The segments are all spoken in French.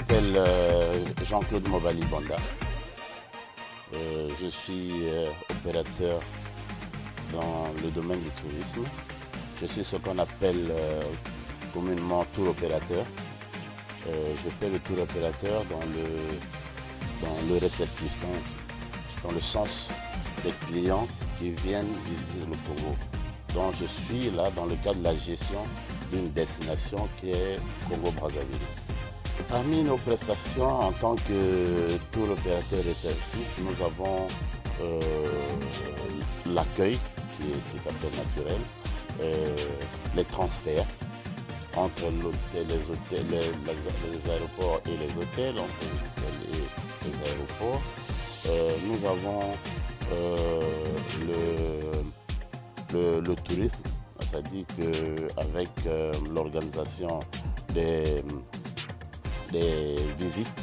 m'appelle Jean-Claude Mobali Banda. Je suis opérateur dans le domaine du tourisme. Je suis ce qu'on appelle communément tour opérateur. Je fais le tour opérateur dans le réceptif, dans le sens des clients qui viennent visiter le Congo. Donc je suis là dans le cadre de la gestion d'une destination qui est Congo-Brazzaville. Parmi nos prestations en tant que tour opérateur réceptif, nous avons l'accueil qui est tout à fait naturel, les transferts entre les aéroports et les hôtels, entre les hôtels et les aéroports. Nous avons le tourisme, c'est-à-dire qu'avec l'organisation des visites,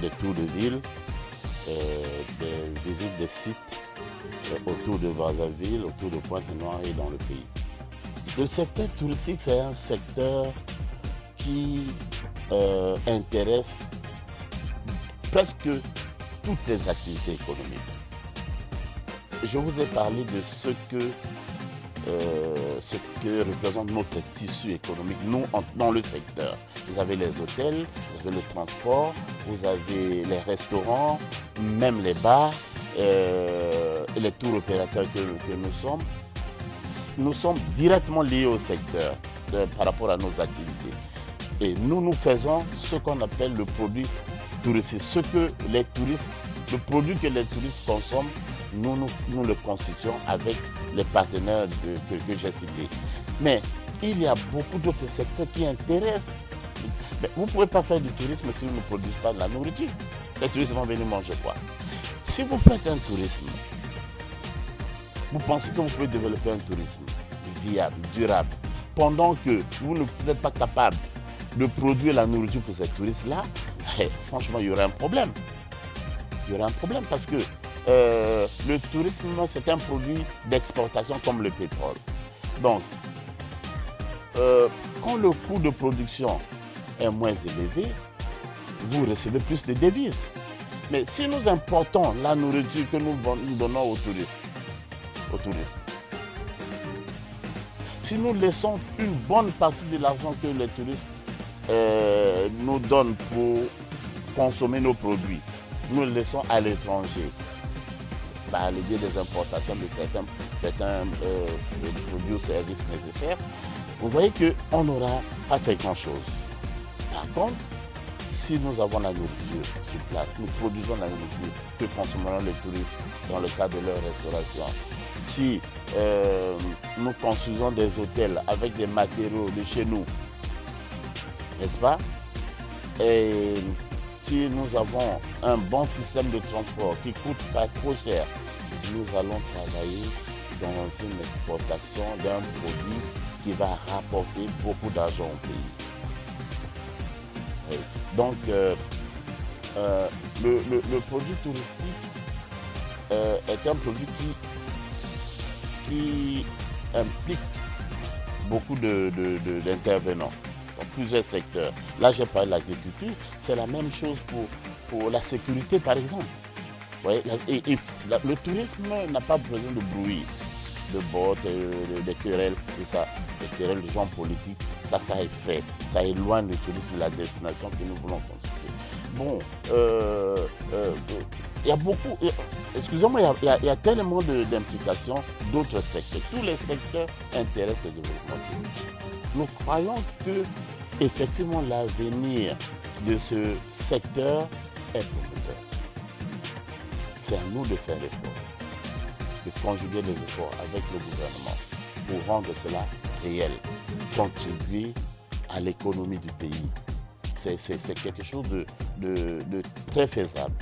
des tours de ville, des visites des sites autour de Brazzaville, autour de Pointe-Noire et dans le pays. Le secteur touristique, c'est un secteur qui intéresse presque toutes les activités économiques. Je vous ai parlé de ce que représente notre tissu économique, nous, dans le secteur. Vous avez les hôtels, vous avez le transport, vous avez les restaurants, même les bars, et les tours opérateurs que nous sommes. Nous sommes directement liés au secteur par rapport à nos activités. Et nous faisons ce qu'on appelle le produit touristique. Le produit que les touristes consomment, nous le constituons avec les partenaires que j'ai cités. Mais il y a beaucoup d'autres secteurs qui intéressent. Mais vous ne pouvez pas faire du tourisme si vous ne produisez pas de la nourriture. Les touristes vont venir manger quoi? Si vous faites un tourisme, vous pensez que vous pouvez développer un tourisme viable, durable, pendant que vous n'êtes pas capable de produire la nourriture pour ces touristes-là, franchement, il y aura un problème. Il y aura un problème parce que le tourisme, c'est un produit d'exportation comme le pétrole. Donc, quand le coût de production est moins élevé, vous recevez plus de devises. Mais si nous importons la nourriture que nous donnons aux touristes, si nous laissons une bonne partie de l'argent que les touristes nous donnent pour consommer nos produits, nous le laissons à l'étranger, par le biais des importations de certains produits ou services nécessaires, vous voyez qu'on n'aura pas fait grand-chose. Par contre, si nous avons la nourriture sur place, nous produisons la nourriture que consommeront les touristes dans le cadre de leur restauration. Si nous construisons des hôtels avec des matériaux de chez nous, n'est-ce pas? Et si nous avons un bon système de transport qui ne coûte pas trop cher, nous allons travailler dans une exportation d'un produit qui va rapporter beaucoup d'argent au pays. Et donc, le produit touristique est un produit qui implique beaucoup d'intervenants dans plusieurs secteurs. Là, j'ai parlé de l'agriculture, c'est la même chose pour la sécurité, par exemple. Voyez, le tourisme n'a pas besoin de bruit, de bottes, de querelles, tout ça, des querelles de gens politiques, ça effraie, ça éloigne le tourisme de la destination que nous voulons construire. Bon, il y a beaucoup, excusez-moi, il y a tellement d'implications d'autres secteurs. Tous les secteurs intéressent le développement touristique. Nous croyons que, effectivement, l'avenir de ce secteur est prometteur. C'est à nous de faire l'effort, de conjuguer les efforts avec le gouvernement pour rendre cela réel, contribuer à l'économie du pays. C'est quelque chose de très faisable.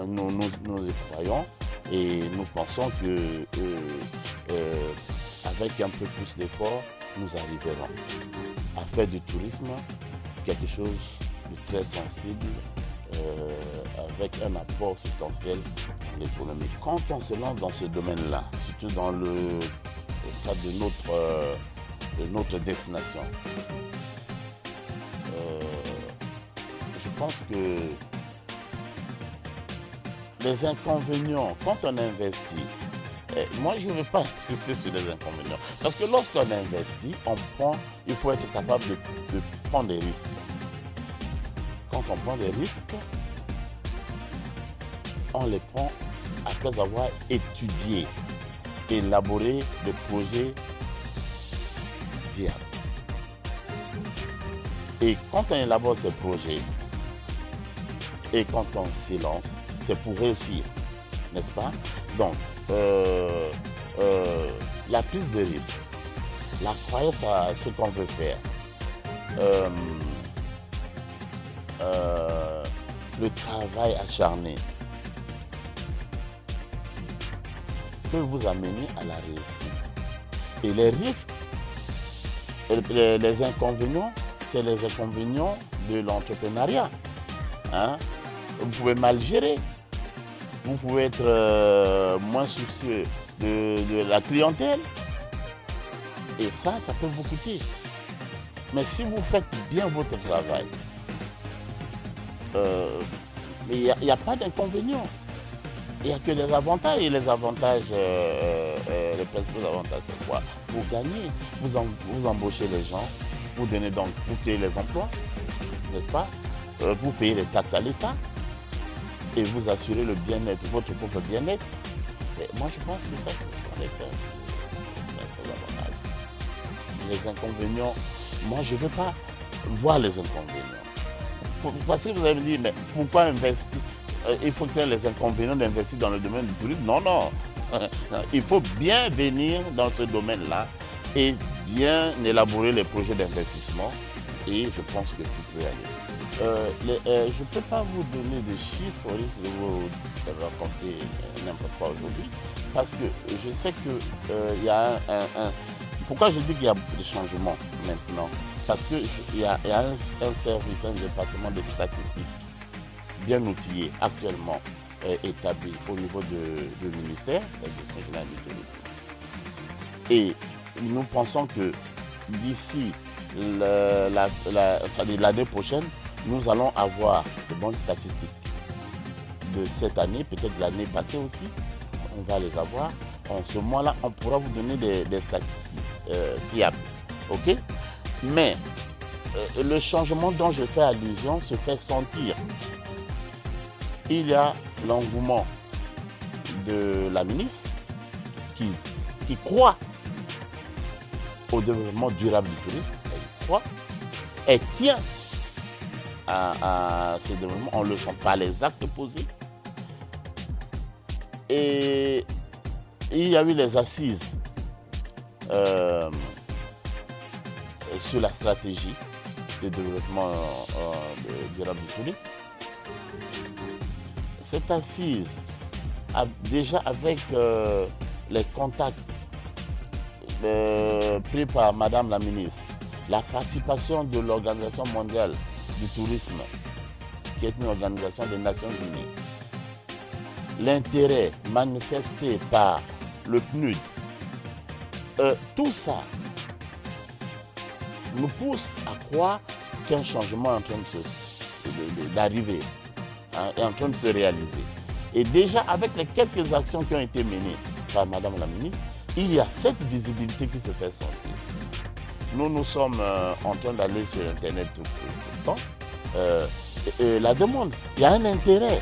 Nous y croyons et nous pensons que avec un peu plus d'efforts, nous arriverons à faire du tourisme quelque chose de très sensible, avec un apport substantiel dans l'économie. Quand on se lance dans ce domaine-là, surtout dans le cadre de notre destination, je pense que les inconvénients, quand on investit, moi je ne veux pas insister sur les inconvénients. Parce que lorsqu'on investit, il faut être capable de prendre des risques. Quand on prend des risques, on les prend après avoir étudié, élaboré des projets viables. Et quand on élabore ces projets, et quand on s'y lance, c'est pour réussir, n'est-ce pas? Donc, la prise de risque, la croyance à ce qu'on veut faire, le travail acharné peut vous amener à la réussite. Et les risques, les inconvénients, c'est les inconvénients de l'entrepreneuriat. Hein? Vous pouvez mal gérer, vous pouvez être moins soucieux de la clientèle. Et ça peut vous coûter. Mais si vous faites bien votre travail, il n'y a pas d'inconvénient. Il n'y a que des avantages. Et les avantages, les principaux avantages, c'est quoi? Vous gagnez, vous embauchez les gens, vous créez les emplois, n'est-ce pas? Vous payez les taxes à l'État et vous assurez le bien-être, votre propre bien-être. Moi, je pense que ça, c'est les principaux avantages. Les inconvénients, moi, je ne veux pas voir les inconvénients. Parce que vous allez me dire, mais pourquoi investir? Il faut créer les inconvénients d'investir dans le domaine du tourisme. Non, non. Il faut bien venir dans ce domaine-là et bien élaborer les projets d'investissement. Et je pense que tout peut aller. Je ne peux pas vous donner des chiffres au risque de vous raconter n'importe quoi aujourd'hui. Parce que je sais qu'il y a Pourquoi je dis qu'il y a des changements maintenant? Parce qu'il y a un service, un département de statistiques bien outillé actuellement établi au niveau du ministère de la Gestion générale du tourisme. Et nous pensons que d'ici l'année prochaine, nous allons avoir de bonnes statistiques de cette année, peut-être l'année passée aussi, on va les avoir. En ce moment-là, on pourra vous donner des statistiques fiables. OK? Mais le changement dont je fais allusion se fait sentir. Il y a l'engouement de la ministre qui croit au développement durable du tourisme. Elle croit. Elle tient à ce développement. On ne le sent pas les actes posés. Et il y a eu les assises sur la stratégie de développement durable du tourisme. Cette assise, déjà avec les contacts pris par Madame la ministre, la participation de l'Organisation mondiale du tourisme, qui est une organisation des Nations unies, l'intérêt manifesté par le PNUD, tout ça nous pousse à croire qu'un changement est en train d'arriver, est en train de se réaliser. Et déjà, avec les quelques actions qui ont été menées par Madame la ministre, il y a cette visibilité qui se fait sentir. Nous sommes en train d'aller sur Internet tout le temps. La demande, il y a un intérêt.